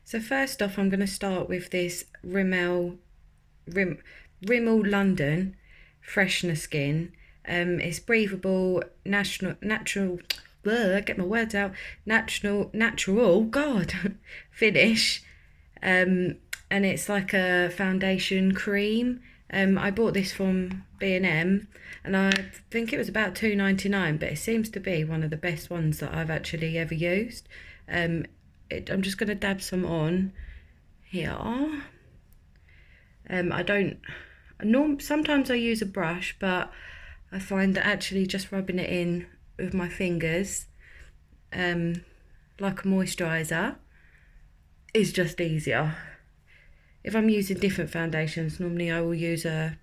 So first off, I'm going to start with this Rimmel London Freshener Skin. It's breathable, natural. Get my words out. Natural. God, finish. And it's like a foundation cream. I bought this from B&M, and I think it was about $2.99, but it seems to be one of the best ones that I've actually ever used. I'm just going to dab some on here. I don't. Sometimes I use a brush, but I find that actually just rubbing it in with my fingers, like a moisturiser, is just easier. If I'm using different foundations, normally I will use a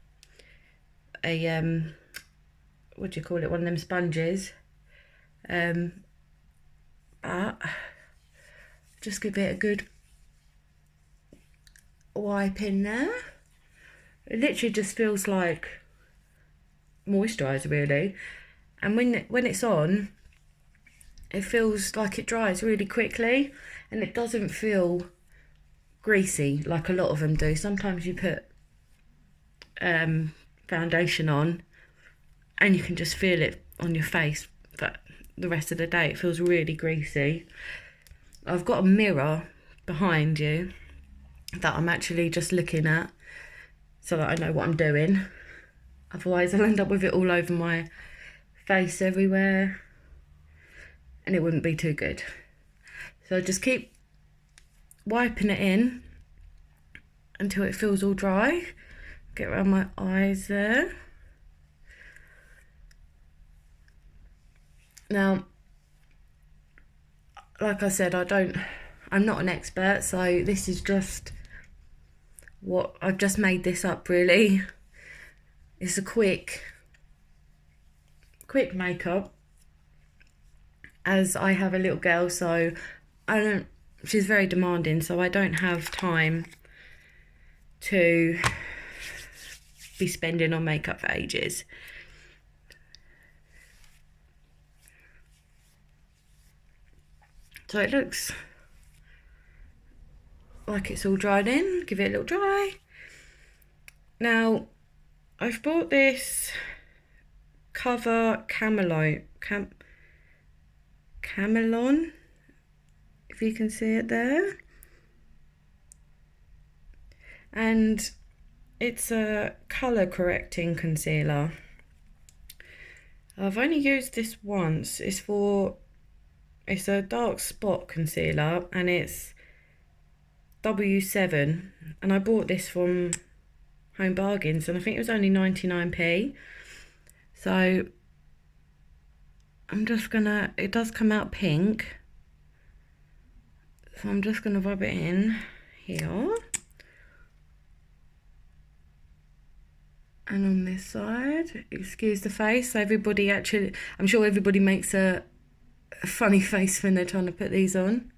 what do you call it? One of them sponges. But just give it a good wipe in there. It literally just feels like moisturiser, really. And when it's on, it feels like it dries really quickly, and it doesn't feel greasy like a lot of them do. Sometimes you put foundation on and you can just feel it on your face, but the rest of the day it feels really greasy. I've got a mirror behind you that I'm actually just looking at so that I know what I'm doing. Otherwise I'll end up with it all over my face everywhere and it wouldn't be too good. So just keep wiping it in until it feels all dry. Get around my eyes there. Now, like I said, I'm not an expert, so this is just what I've just made this up, really. It's a quick makeup, as I have a little girl, so she's very demanding, so I don't have time to be spending on makeup for ages. So it looks like it's all dried in. Give it a little dry. Now, I've bought this Camelon, if you can see it there. And it's a colour correcting concealer. I've only used this once. It's a dark spot concealer, and it's W7, and I bought this from Home Bargains, and I think it was only 99p. So I'm just gonna, it does come out pink, so I'm just gonna rub it in here and on this side. Excuse the face. Everybody actually, I'm sure everybody makes a funny face when they're trying to put these on.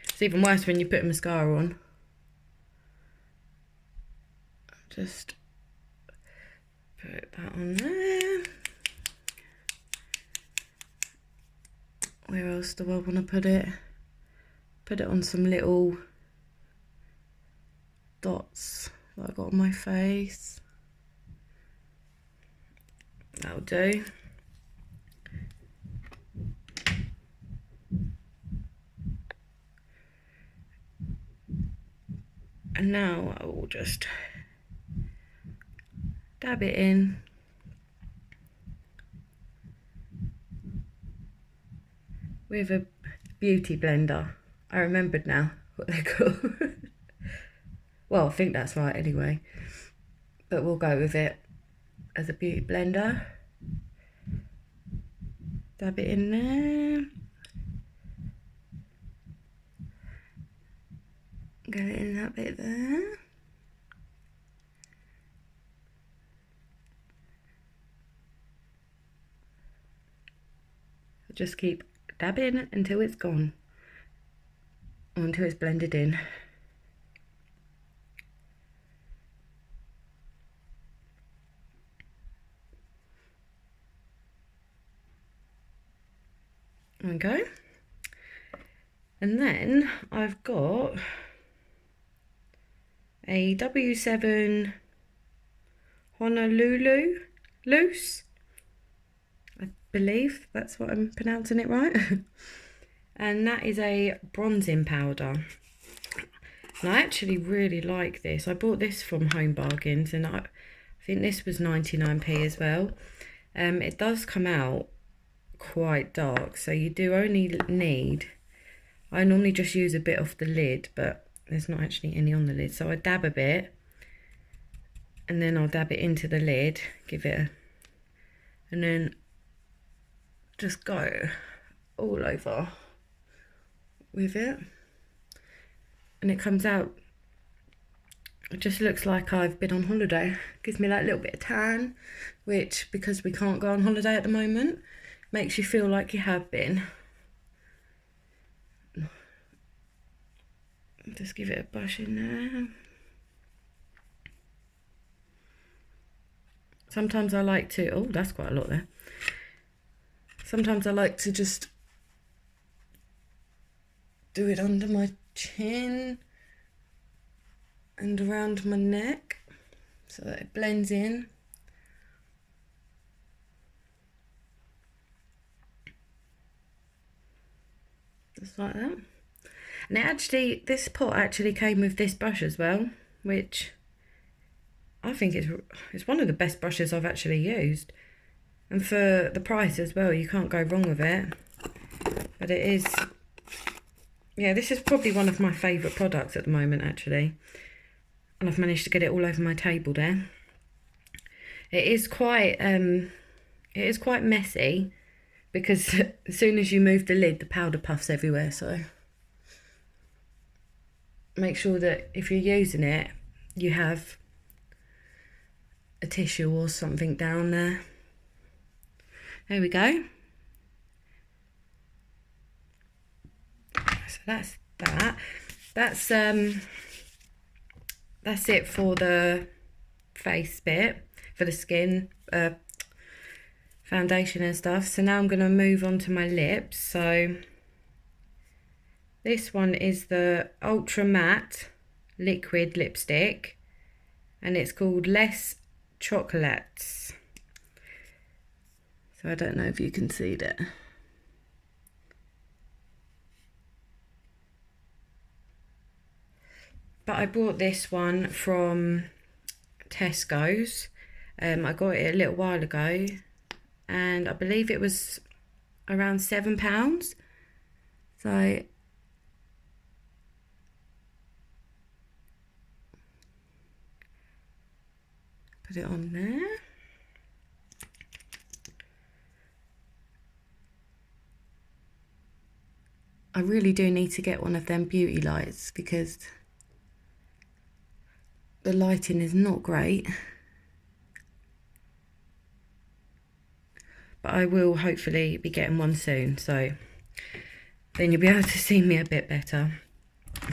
It's even worse when you put mascara on. Just put that on there. Where else do I want to put it? Put it on some little dots that I got on my face. That'll do. And now I will just dab it in. With a beauty blender. I remembered now what they're called. Well, I think that's right anyway. But we'll go with it as a beauty blender. Dab it in there. Get it in that bit there. Just keep dabbing until it's gone, or until it's blended in. Okay. And then I've got a W7 Honolulu loose. I believe that's what I'm pronouncing it right. And that is a bronzing powder. And I actually really like this. I bought this from Home Bargains, and I think this was 99p as well. It does come out quite dark, so you do only need, I normally just use a bit off the lid, but there's not actually any on the lid, so I dab a bit and then I'll dab it into the lid, give it a, and then just go all over with it, and it comes out, it just looks like I've been on holiday. Gives me that little bit of tan, which, because we can't go on holiday at the moment, makes you feel like you have been. Just give it a brush in there. Sometimes I like to, oh, that's quite a lot there. Sometimes I like to just do it under my chin and around my neck so that it blends in. Just like that. And it actually, this pot actually came with this brush as well, which I think it's one of the best brushes I've actually used. And for the price as well, you can't go wrong with it. But it is, yeah, this is probably one of my favourite products at the moment, actually. And I've managed to get it all over my table there. It is quite messy, because as soon as you move the lid, the powder puffs everywhere. So make sure that if you're using it, you have a tissue or something down there. There we go. So that's that. That's it for the face bit, for the skin, foundation and stuff. So now I'm going to move on to my lips. So this one is the Ultra Matte Liquid Lipstick, and it's called Less Chocolates. So I don't know if you can see that. But I bought this one from Tesco's. I got it a little while ago, and I believe it was around £7. So put it on there. I really do need to get one of them beauty lights, because the lighting is not great. But I will hopefully be getting one soon, so then you'll be able to see me a bit better.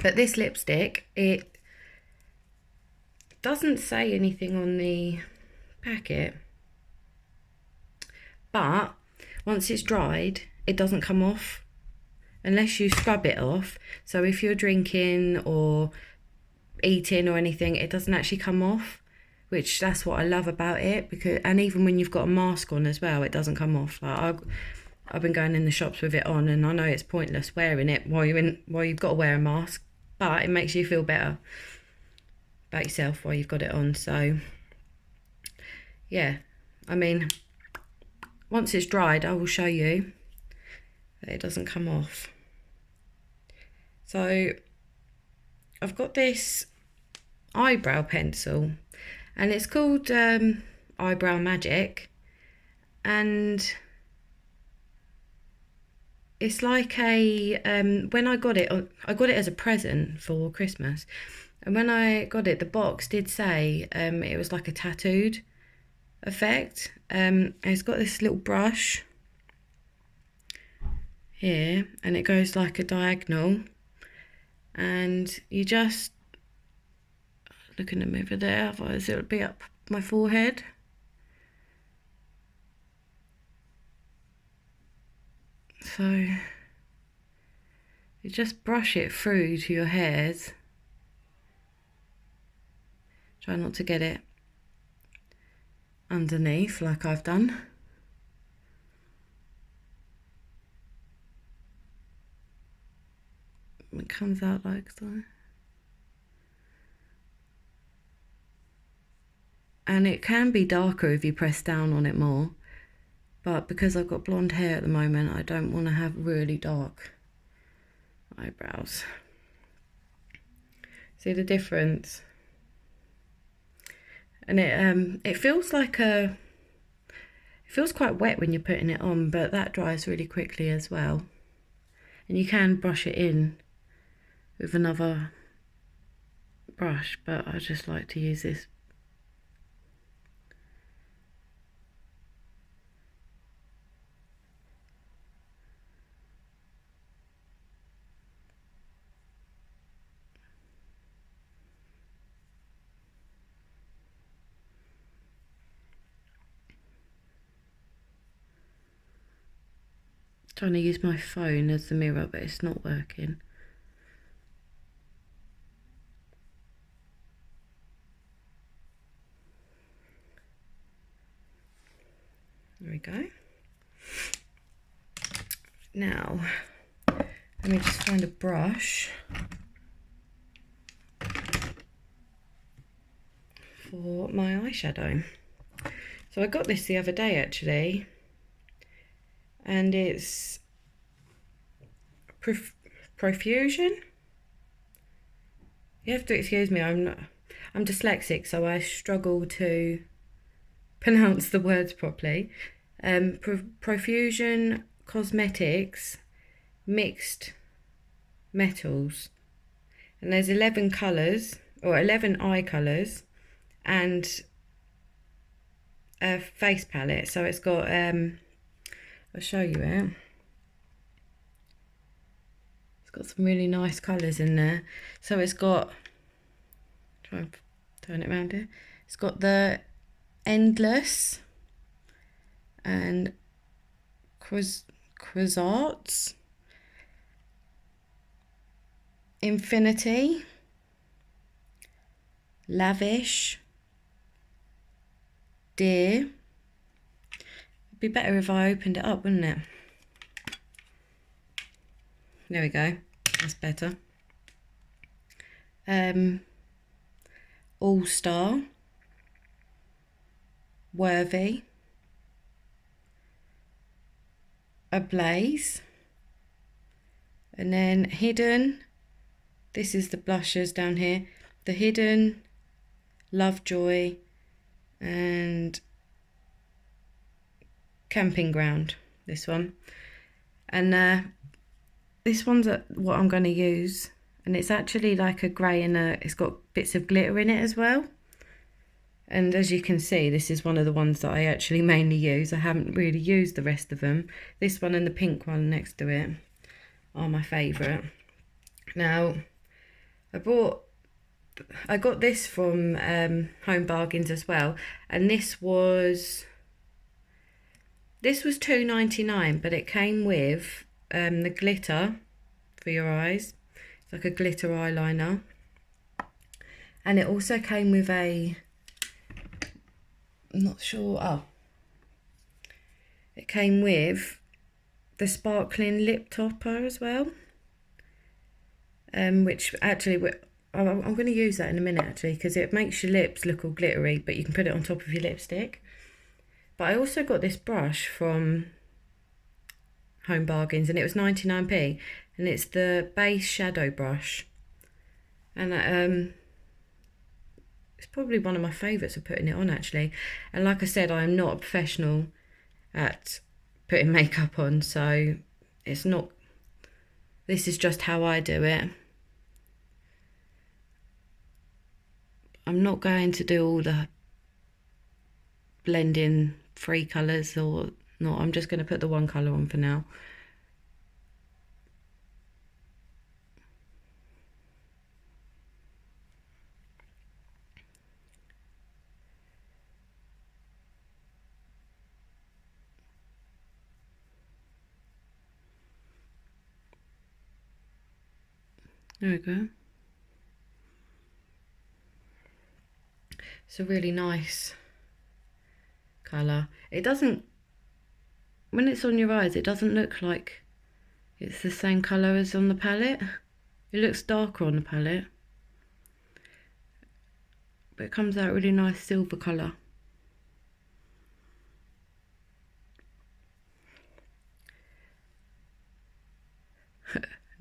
But this lipstick, it doesn't say anything on the packet, but once it's dried, it doesn't come off unless you scrub it off. So if you're drinking or eating or anything, it doesn't actually come off, which that's what I love about it. Because, and even when you've got a mask on as well, it doesn't come off. Like I've been going in the shops with it on, and I know it's pointless wearing it while you've got to wear a mask, but it makes you feel better about yourself while you've got it on. So yeah, I mean, once it's dried, I will show you that it doesn't come off. So I've got this eyebrow pencil, and it's called Eyebrow Magic, and it's like a when I got it as a present for Christmas, and when I got it, the box did say it was like a tattooed effect. And it's got this little brush here, and it goes like a diagonal, and you just look in the mirror there, otherwise it'll be up my forehead. So you You just brush it through to your hairs. Try not to get it underneath like I've done. It comes out like so. And it can be darker if you press down on it more. But because I've got blonde hair at the moment, I don't want to have really dark eyebrows. See the difference? And it feels like it feels quite wet when you're putting it on, but that dries really quickly as well. And you can brush it in with another brush, but I just like to use this. Trying to use my phone as the mirror, but it's not working. There we go. Now, let me just find a brush for my eyeshadow. So I got this the other day actually, and it's Profusion. You have to excuse me, I'm dyslexic, so I struggle to pronounce the words properly. Profusion Cosmetics Mixed Metals, and there's 11 colours, or 11 eye colours, and a face palette. So it's got I'll show you it. It's got some really nice colours in there. So it's got, try and turn it around here. It's got the Endless and Quartz, Infinity, Lavish, Dear. It'd be better if I opened it up, wouldn't it? There we go, that's better. All Star, Worthy, Ablaze, and then Hidden. This is the blushers down here. The Hidden, Lovejoy, and Camping Ground, this one. And this one's what I'm going to use, and it's actually like a grey, and it's got bits of glitter in it as well. And as you can see, this is one of the ones that I actually mainly use. I haven't really used the rest of them. This one and the pink one next to it are my favourite. Now, I got this from Home Bargains as well, and this was £2.99, but it came with the glitter for your eyes. It's like a glitter eyeliner, and it also came with a, I'm not sure, oh, it came with the sparkling lip topper as well, which actually I'm going to use that in a minute actually, because it makes your lips look all glittery, but you can put it on top of your lipstick. But I also got this brush from Home Bargains, and it was 99p, and it's the base shadow brush, and it's probably one of my favourites of putting it on actually. And like I said, I am not a professional at putting makeup on, so it's not, this is just how I do it. I'm not going to do all the blending 3 colours or not. I'm just going to put the one colour on for now. There we go. It's a really nice colour. It doesn't, when it's on your eyes, it doesn't look like it's the same colour as on the palette. It looks darker on the palette, but it comes out really nice silver colour.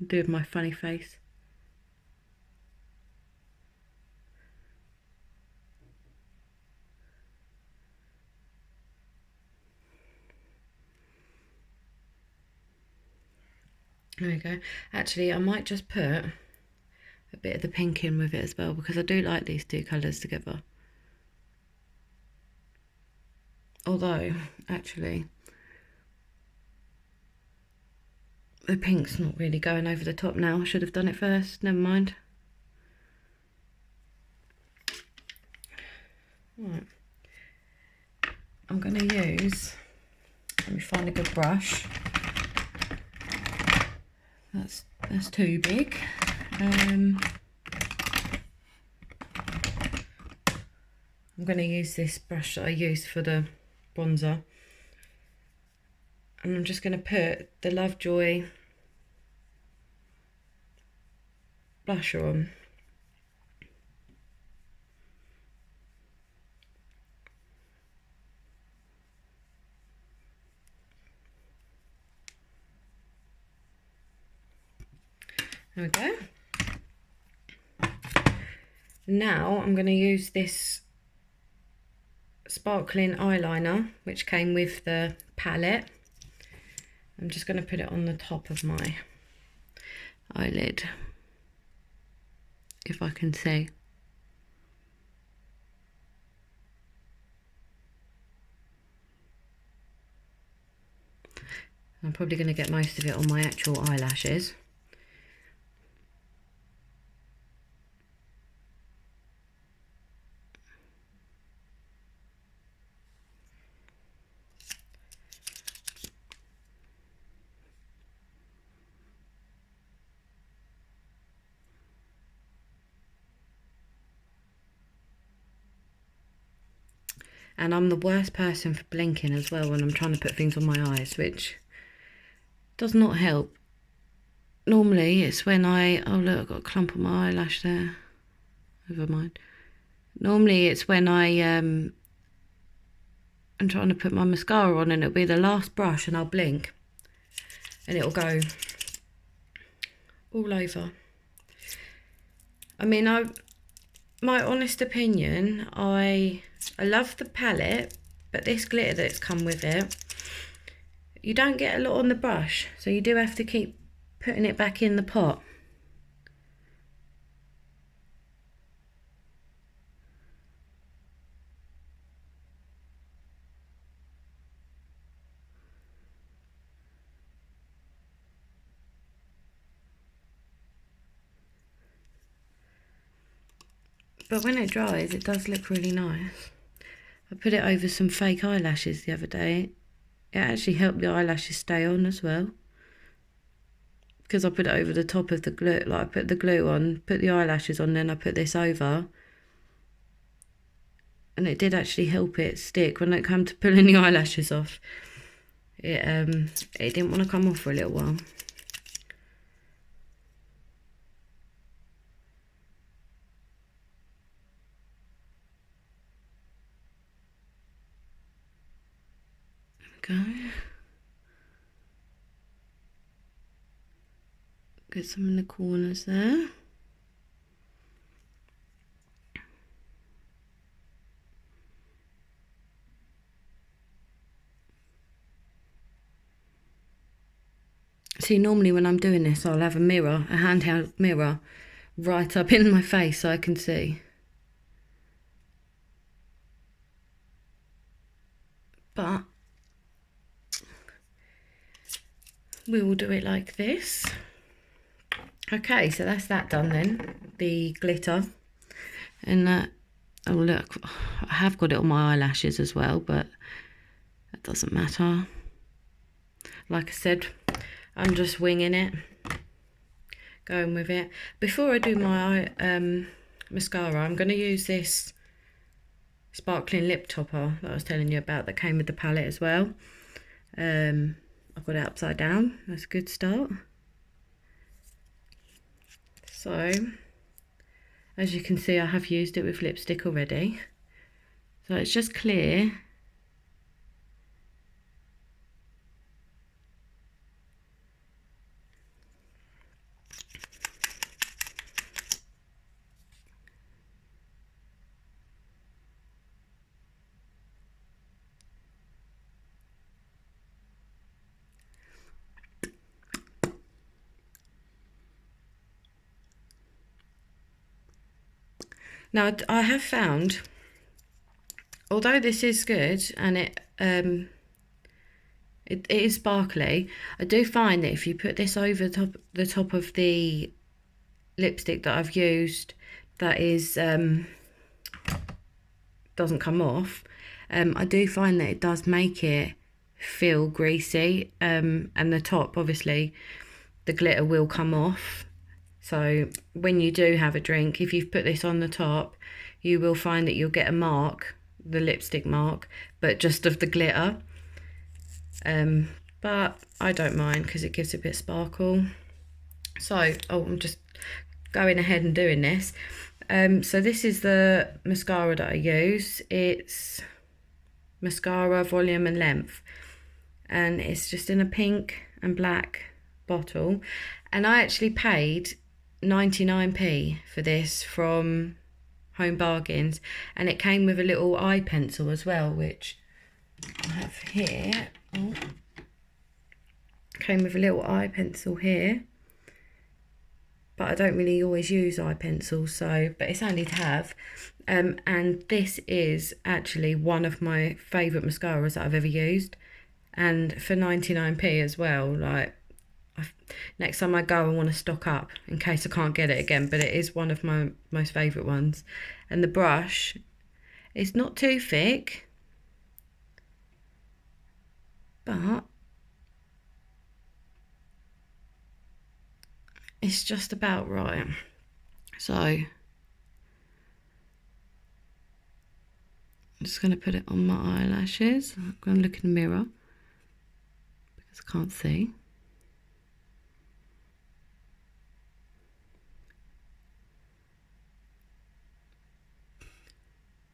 Doing my funny face. There we go. Actually, I might just put a bit of the pink in with it as well, because I do like these two colours together. Although, actually, the pink's not really going over the top now. I should have done it first. Never mind. Right. I'm going to use, let me find a good brush. That's too big. I'm going to use this brush that I used for the bronzer, and I'm just going to put the Lovejoy blusher on. There we go. Now I'm going to use this sparkling eyeliner which came with the palette. I'm just going to put it on the top of my eyelid, if I can see. I'm probably going to get most of it on my actual eyelashes. And I'm the worst person for blinking as well when I'm trying to put things on my eyes, which does not help. Normally it's when oh look, I've got a clump on my eyelash there. Never mind. Normally it's when I'm trying to put my mascara on, and it'll be the last brush and I'll blink and it'll go all over. I mean, my honest opinion, I love the palette, but this glitter that's come with it, you don't get a lot on the brush, so you do have to keep putting it back in the pot. But when it dries, it does look really nice. I put it over some fake eyelashes the other day. It actually helped the eyelashes stay on as well, because I put it over the top of the glue. Like, I put the glue on, put the eyelashes on, then I put this over, and it did actually help it stick. When it came to pulling the eyelashes off, it didn't want to come off for a little while. Go. Get some in the corners there. See, normally when I'm doing this, I'll have a mirror, a handheld mirror, right up in my face so I can see. But we will do it like this. Okay, so that's that done then, the glitter. And oh look, I have got it on my eyelashes as well, but that doesn't matter. Like I said, I'm just winging it. going with it. Before I do my mascara, I'm going to use this sparkling lip topper that I was telling you about that came with the palette as well. I've got it upside down. That's a good start. So, as you can see, I have used it with lipstick already. So it's just clear. Now, I have found, although this is good and it is sparkly, I do find that if you put this over the top of the lipstick that I've used, that is doesn't come off, I do find that it does make it feel greasy, and the top, obviously, the glitter will come off. So when you do have a drink, if you've put this on the top, you will find that you'll get a mark, the lipstick mark, but just of the glitter. But I don't mind because it gives a bit of sparkle. So, I'm just going ahead and doing this. So this is the mascara that I use. It's mascara, volume and length. And it's just in a pink and black bottle. And I actually paid 99p for this from Home Bargains, and it came with a little eye pencil as well, which I have here. Came with a little eye pencil here, but I don't really always use eye pencils, so but it's handy to have. And this is actually one of my favourite mascaras that I've ever used, and for 99p as well. Like, next time I go, I want to stock up in case I can't get it again, but it is one of my most favourite ones. And the brush is not too thick, but it's just about right. So I'm just going to put it on my eyelashes. I'm going to look in the mirror because I can't see.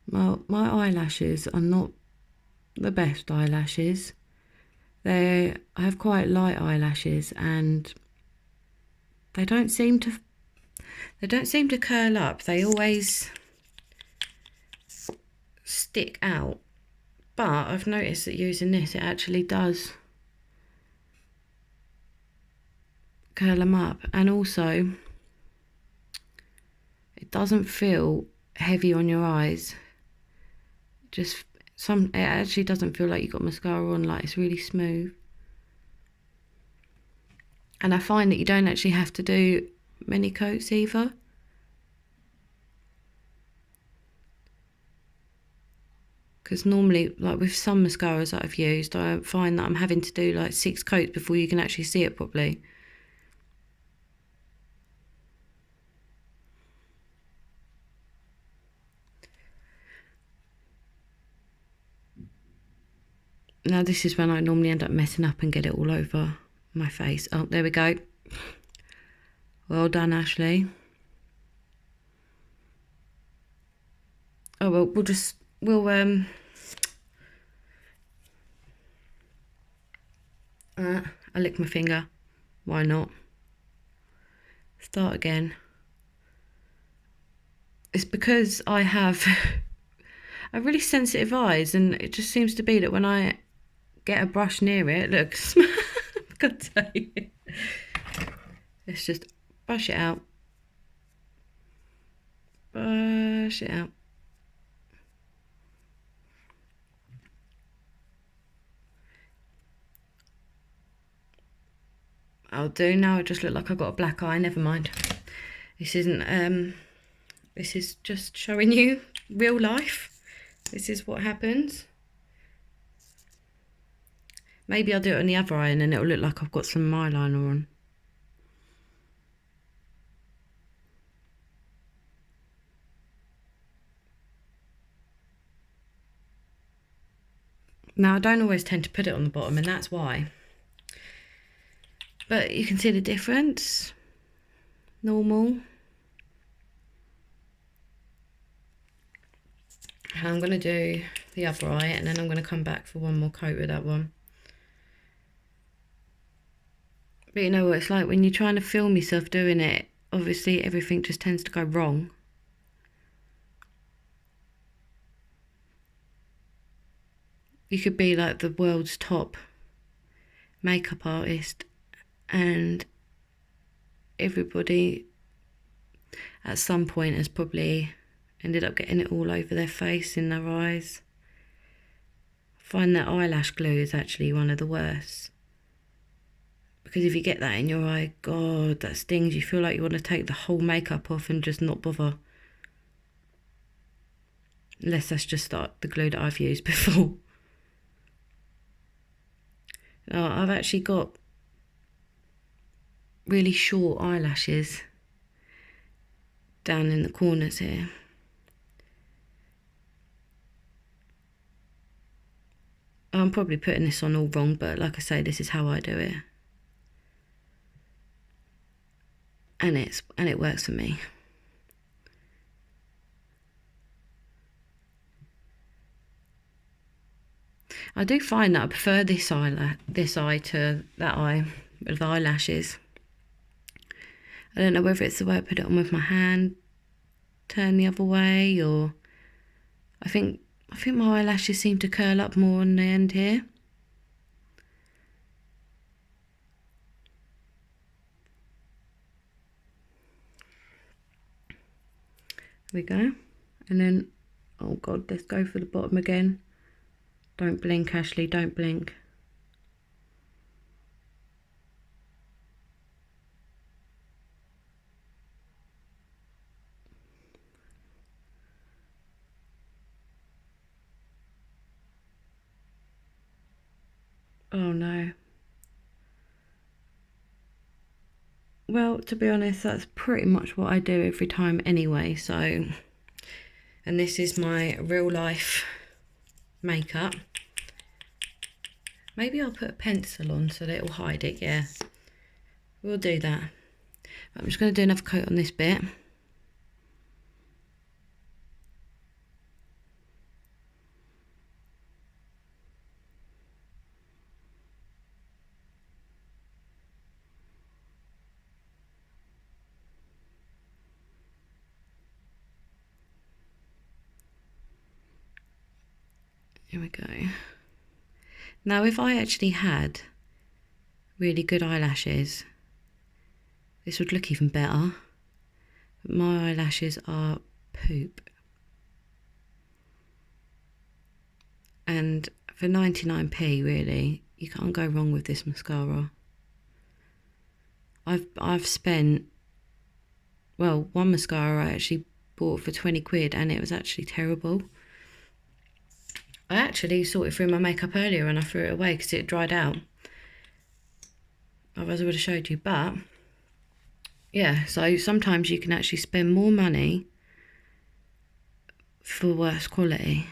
Well, my eyelashes are not the best eyelashes. I have quite light eyelashes, and they don't seem to curl up. They always stick out. But I've noticed that using this, it actually does curl them up, and also it doesn't feel heavy on your eyes. It actually doesn't feel like you've got mascara on. Like, it's really smooth. And I find that you don't actually have to do many coats either. Because normally, like with some mascaras that I've used, I find that I'm having to do like 6 coats before you can actually see it properly. Now this is when I normally end up messing up and get it all over my face. Oh, there we go. Well done, Ashleigh. Oh, well, I lick my finger. Why not? Start again. It's because I have I have really sensitive eyes, and it just seems to be that when I get a brush near it, look, I've got to tell you. Let's just brush it out. Brush it out. I'll do now. I just look like I've got a black eye. Never mind. This isn't, this is just showing you real life. This is what happens. Maybe I'll do it on the other eye and then it'll look like I've got some eyeliner on. Now, I don't always tend to put it on the bottom, and that's why. But you can see the difference. Normal. And I'm going to do the other eye, and then I'm going to come back for one more coat with that one. But you know what it's like when you're trying to film yourself doing it, obviously everything just tends to go wrong. You could be like the world's top makeup artist, and everybody at some point has probably ended up getting it all over their face, in their eyes. I find that eyelash glue is actually one of the worst. Because if you get that in your eye, God, that stings. You feel like you want to take the whole makeup off and just not bother. Unless that's just the glue that I've used before. I've actually got really short eyelashes down in the corners here. I'm probably putting this on all wrong, but like I say, this is how I do it. And it works for me. I do find that I prefer this eye to that eye with eyelashes. I don't know whether it's the way I put it on with my hand, turn the other way, or I think my eyelashes seem to curl up more on the end here. There we go. And then, oh God, let's go for the bottom again. Don't blink, Ashleigh, don't blink. Oh no. Well, to be honest, that's pretty much what I do every time anyway, so... And this is my real life makeup. Maybe I'll put a pencil on so that it will hide it, yeah. We'll do that. I'm just going to do another coat on this bit. Here we go. Now, if I actually had really good eyelashes, this would look even better. But my eyelashes are poop. And for 99p, really, you can't go wrong with this mascara. I've spent, well, one mascara I actually bought for 20 quid and it was actually terrible. I actually sorted through my makeup earlier and I threw it away because it dried out. Otherwise I would have showed you, but yeah, so sometimes you can actually spend more money for worse quality.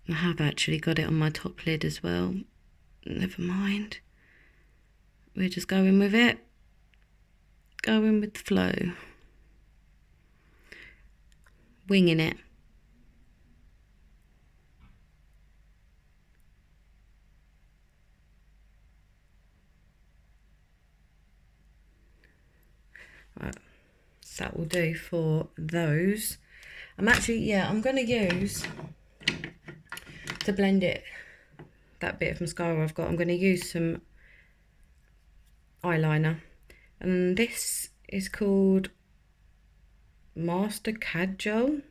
I have actually got it on my top lid as well. Never mind. We're just going with it. Going with the flow. Winging it. Right, that will do for those. I'm going to use, to blend it, that bit of mascara I've got, I'm going to use some eyeliner. And this is called Master Cajole.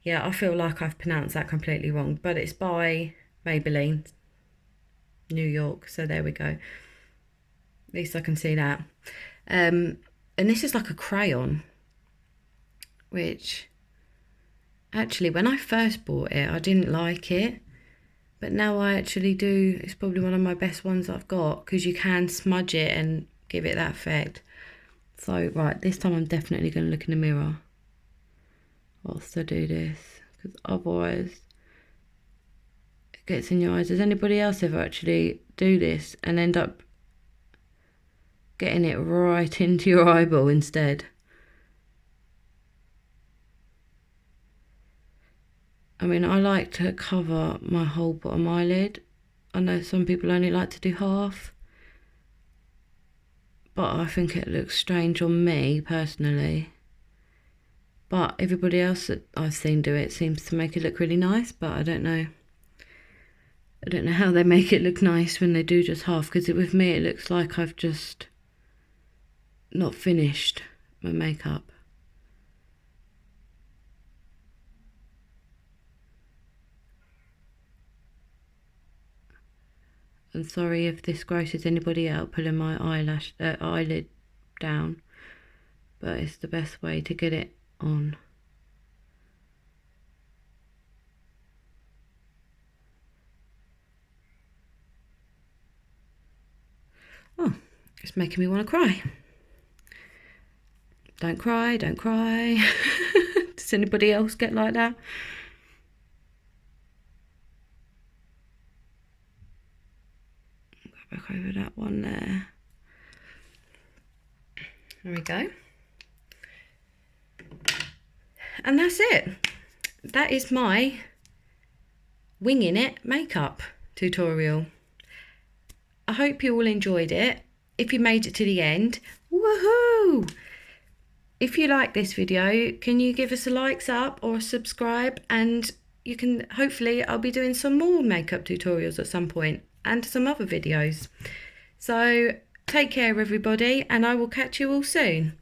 Yeah, I feel like I've pronounced that completely wrong, but it's by Maybelline, New York, so there we go. At least I can see that. And this is like a crayon, which actually when I first bought it, I didn't like it. But now I actually do. It's probably one of my best ones I've got because you can smudge it and give it that effect. So, right, this time I'm definitely going to look in the mirror whilst I do this, because otherwise it gets in your eyes. Does anybody else ever actually do this and end up getting it right into your eyeball instead? I mean, I like to cover my whole bottom eyelid. I know some people only like to do half, but I think it looks strange on me personally. But everybody else that I've seen do it seems to make it look really nice, but I don't know. I don't know how they make it look nice when they do just half, because with me it looks like I've just not finished my makeup. I'm sorry if this grosses anybody out, pulling my eyelid down, but it's the best way to get it on. Oh, it's making me want to cry. Don't cry, don't cry. Does anybody else get like that? Go back over that one there. There we go. And that's it. That is my winging it makeup tutorial. I hope you all enjoyed it. If you made it to the end, woohoo! If you like this video, can you give us a likes up or a subscribe? And you can, hopefully I'll be doing some more makeup tutorials at some point and some other videos. So take care everybody, and I will catch you all soon.